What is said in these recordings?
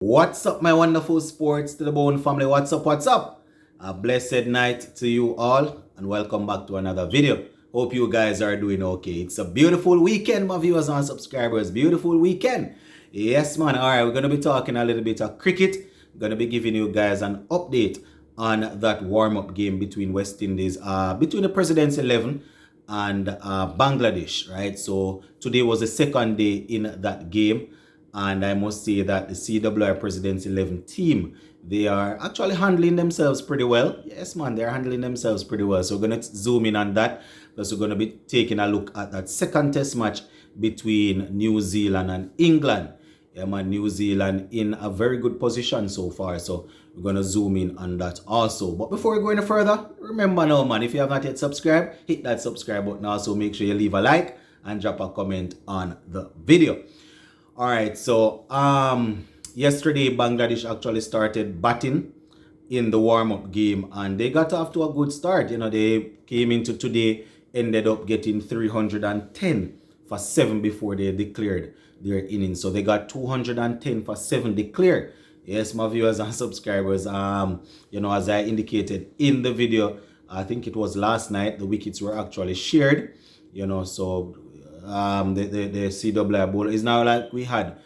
What's up, my wonderful sports to the bone family? What's up? What's up? A blessed night to you all, and welcome back to another video. Hope you guys are doing okay. It's a beautiful weekend, my viewers and subscribers. Beautiful weekend. Yes, man. All right, we're going to be talking a little bit of cricket. We're going to be giving you guys an update on that warm-up game between West Indies, between the President's 11 and Bangladesh, right? So today was the second day in that game. And I must say that the CWI President's 11 team, they are actually handling themselves pretty well. Yes, man, they're handling themselves pretty well. So we're going to zoom in on that. Plus, we're going to be taking a look at that second test match between New Zealand and England. Yeah, man, New Zealand in a very good position so far. So we're going to zoom in on that also. But before we go any further, remember now, man, if you have not yet subscribed, hit that subscribe button. Also, make sure you leave a like and drop a comment on the video. All right, so yesterday Bangladesh actually started batting in the warm-up game, and they got off to a good start. You know, they came into today, ended up getting 310 for 7 before they declared their innings. So they got 210 for 7 declared. Yes, my viewers and subscribers, you know, as I indicated in the video, I think it was last night, the wickets were actually shared, you know, so the CWI bowler is now like we had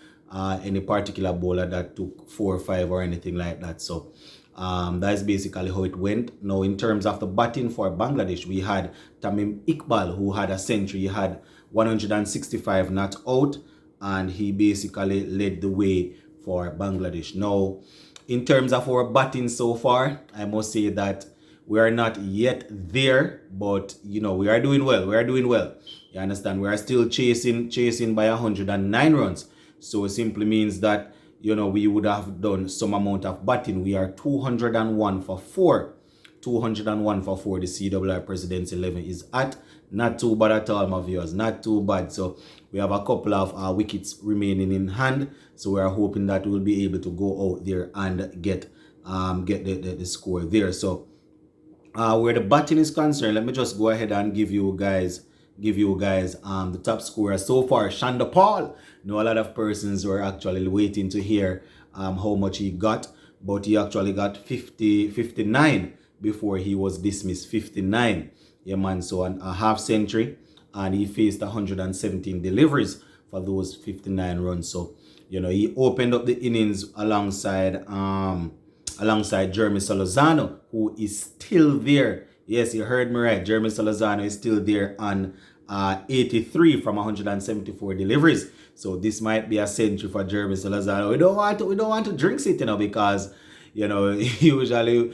any particular bowler that took 4 or 5 or anything like that. So that's basically how it went. Now, in terms of the batting for Bangladesh, we had Tamim Iqbal, who had a century. He had 165 not out, and he basically led the way for Bangladesh. Now, in terms of our batting so far, I must say that we are not yet there, but you know, we are doing well. We are doing well. You understand? We are still chasing by 109 runs. So it simply means that, you know, we would have done some amount of batting. We are 201 for 4. 201 for 4. The CWI President's 11 is at. Not too bad at all, my viewers. Not too bad. So we have a couple of wickets remaining in hand. So we are hoping that we'll be able to go out there and get the score there. So where the batting is concerned, let me just go ahead and give you guys the top scorer so far. Shanda Paul. Know a lot of persons were actually waiting to hear how much he got, but he actually got 59 before he was dismissed. 59. Yeah, man. So a half century, and he faced 117 deliveries for those 59 runs. So, you know, he opened up the innings alongside Jeremy Solozano, who is still there. Yes, you heard me right. Jeremy Solozano is still there on 83 from 174 deliveries. So this might be a century for Jeremy Solozano. We don't want to drink it, you know, because, you know, usually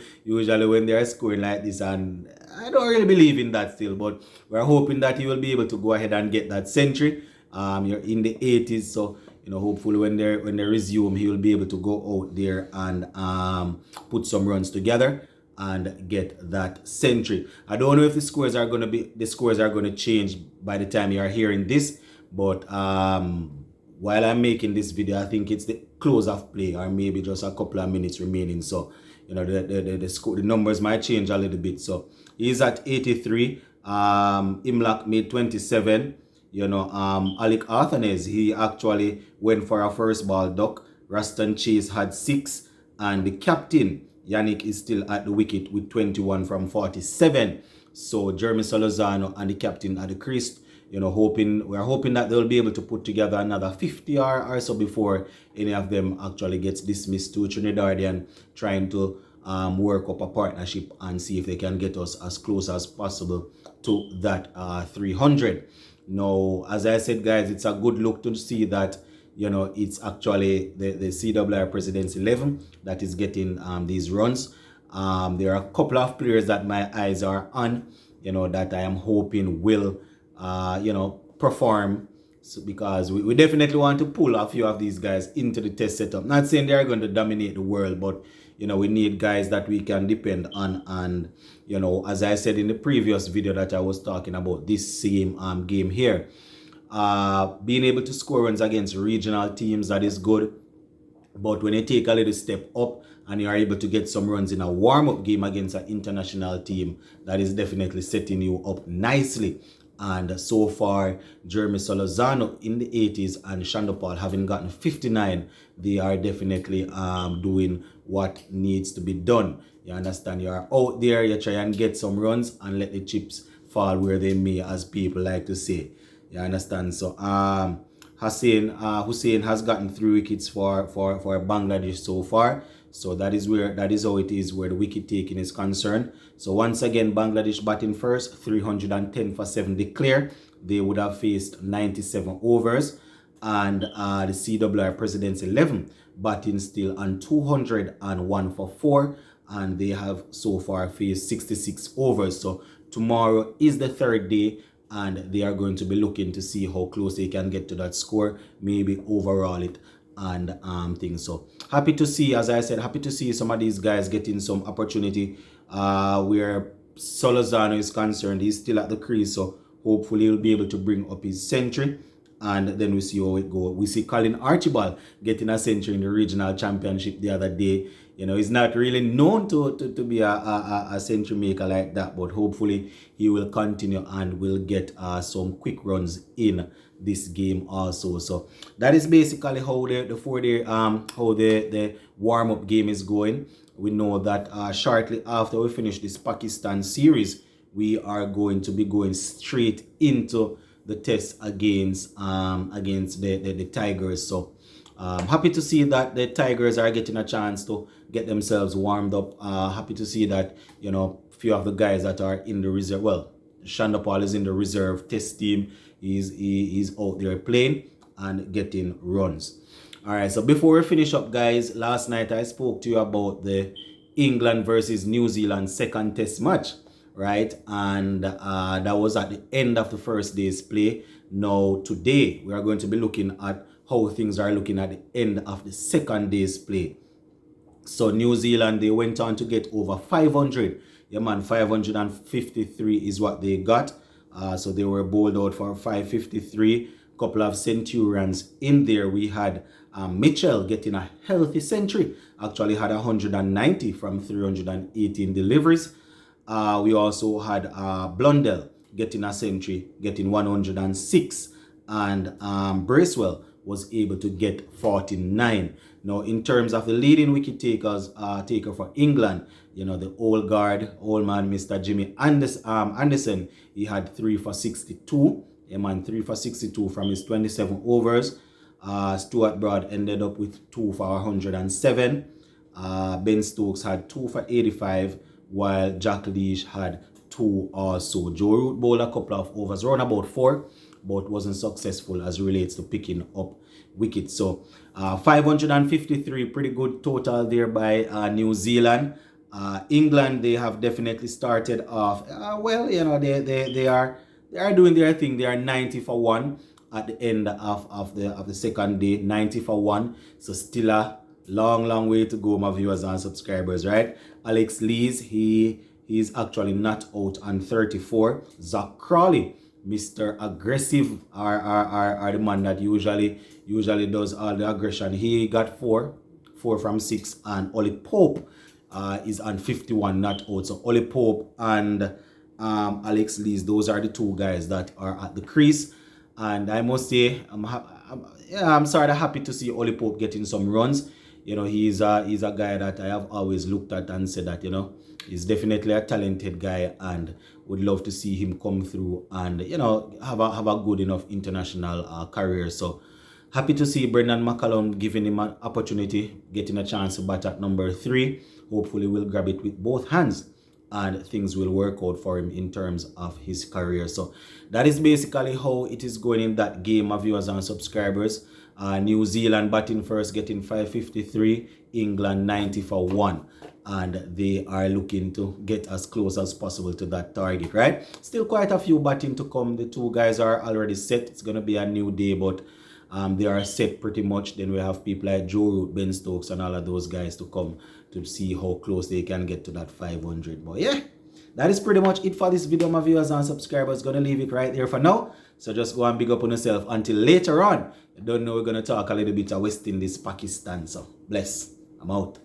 when they're scoring like this, and I don't really believe in that still, but we're hoping that he will be able to go ahead and get that century. You're in the 80s, so you know, hopefully when they resume, he will be able to go out there and put some runs together and get that century. I don't know if the scores are going to change by the time you are hearing this, but while I'm making this video, I think it's the close of play, or maybe just a couple of minutes remaining. So, you know, the numbers might change a little bit. So he's at 83. Imlak made 27. You know, Alec Arthanes, he actually went for a first ball duck. Raston Chase had 6, and the captain Yannick is still at the wicket with 21 from 47. So Jeremy Solozano and the captain at the crease. You know, we're hoping that they'll be able to put together another 50 or so before any of them actually gets dismissed to Trinidadian, trying to work up a partnership and see if they can get us as close as possible to that 300. Now, as I said, guys, it's a good look to see that, you know, it's actually the CWI President's 11 that is getting these runs. There are a couple of players that my eyes are on, you know, that I am hoping will, you know, perform. So because we definitely want to pull a few of these guys into the test setup. Not saying they're going to dominate the world, but, you know, we need guys that we can depend on. And, you know, as I said in the previous video that I was talking about this same game here, being able to score runs against regional teams, that is good. But when you take a little step up and you are able to get some runs in a warm-up game against an international team, that is definitely setting you up nicely. And so far, Jeremy Solozano in the 80s and Shandopal having gotten 59, they are definitely doing what needs to be done. You understand? You are out there, you try and get some runs and let the chips fall where they may, as people like to say. You understand? So Hussein has gotten 3 wickets for Bangladesh so far. So that is how it is where the wicket taking is concerned. So once again, Bangladesh batting first, 310 for 7 declare. They would have faced 97 overs. And the CWI President's 11 batting still on 201 for 4. And they have so far faced 66 overs. So tomorrow is the 3rd day. And they are going to be looking to see how close they can get to that score. Maybe overall it and things. So happy to see, as I said, happy to see some of these guys getting some opportunity. Where Solozano is concerned, he's still at the crease, so hopefully he'll be able to bring up his century, and then we see how it goes. We see Colin Archibald getting a century in the regional championship the other day. You know, he's not really known to be a century maker like that, but hopefully he will continue and will get some quick runs in this game also. So that is basically how the warm-up game is going. We know that shortly after we finish this Pakistan series, we are going to be going straight into the test against the Tigers. So happy to see that the Tigers are getting a chance to get themselves warmed up. Happy to see that, you know, few of the guys that are in the reserve, well, Shandopal is in the reserve test team. He's out there playing and getting runs. All right, so before we finish up, guys, last night I spoke to you about the England versus New Zealand second test match, right? And that was at the end of the first day's play. Now, today, we are going to be looking at how things are looking at the end of the second day's play. So, New Zealand, they went on to get over 500. Yeah, man, 553 is what they got. So, they were bowled out for 553. Couple of centurions in there. We had Mitchell getting a healthy century. Actually had 190 from 318 deliveries. We also had Blundell getting a century, getting 106. And Bracewell was able to get 49. Now, in terms of the leading wicket taker for England, you know, the old man, Mr. Jimmy Anderson, he had 3 for 62. Yeah, man, 3 for 62 from his 27 overs. Stuart Broad ended up with 2 for 107. Ben Stokes had 2 for 85, while Jack Leach had 2 also. Joe Root bowled a couple of overs, around about 4, but wasn't successful as relates to picking up wickets. So 553, pretty good total there by New Zealand. England, they have definitely started off well. You know, they are doing their thing. They are 90 for 1 at the end of the second day. 90 for 1. So still a long way to go, my viewers and subscribers, right? Alex Lees, he's actually not out on 34. Zach Crawley, Mr. Aggressive, are the man that usually does all the aggression. He got 4 from 6, and Ollie Pope is on 51, not out. So Ollie Pope and Alex Lees, those are the 2 guys that are at the crease. And I must say, I'm sort of happy to see Ollie Pope getting some runs. You know, he's a guy that I have always looked at and said that, you know, he's definitely a talented guy, and would love to see him come through and, you know, have a good enough international career. So happy to see Brendan McCallum giving him an opportunity, getting a chance to bat at number 3. Hopefully we'll grab it with both hands and things will work out for him in terms of his career. So that is basically how it is going in that game, my viewers and subscribers. New Zealand batting first, getting 553. England 90 for 1. And they are looking to get as close as possible to that target, right? Still quite a few batting to come. The 2 guys are already set. It's going to be a new day, but they are set pretty much. Then we have people like Joe Root, Ben Stokes, and all of those guys to come to see how close they can get to that 500. But yeah, that is pretty much it for this video, my viewers and subscribers. Gonna leave it right there for now. So just go and big up on yourself until later on. You don't know, we're gonna talk a little bit of West Indies, Pakistan. So bless. I'm out.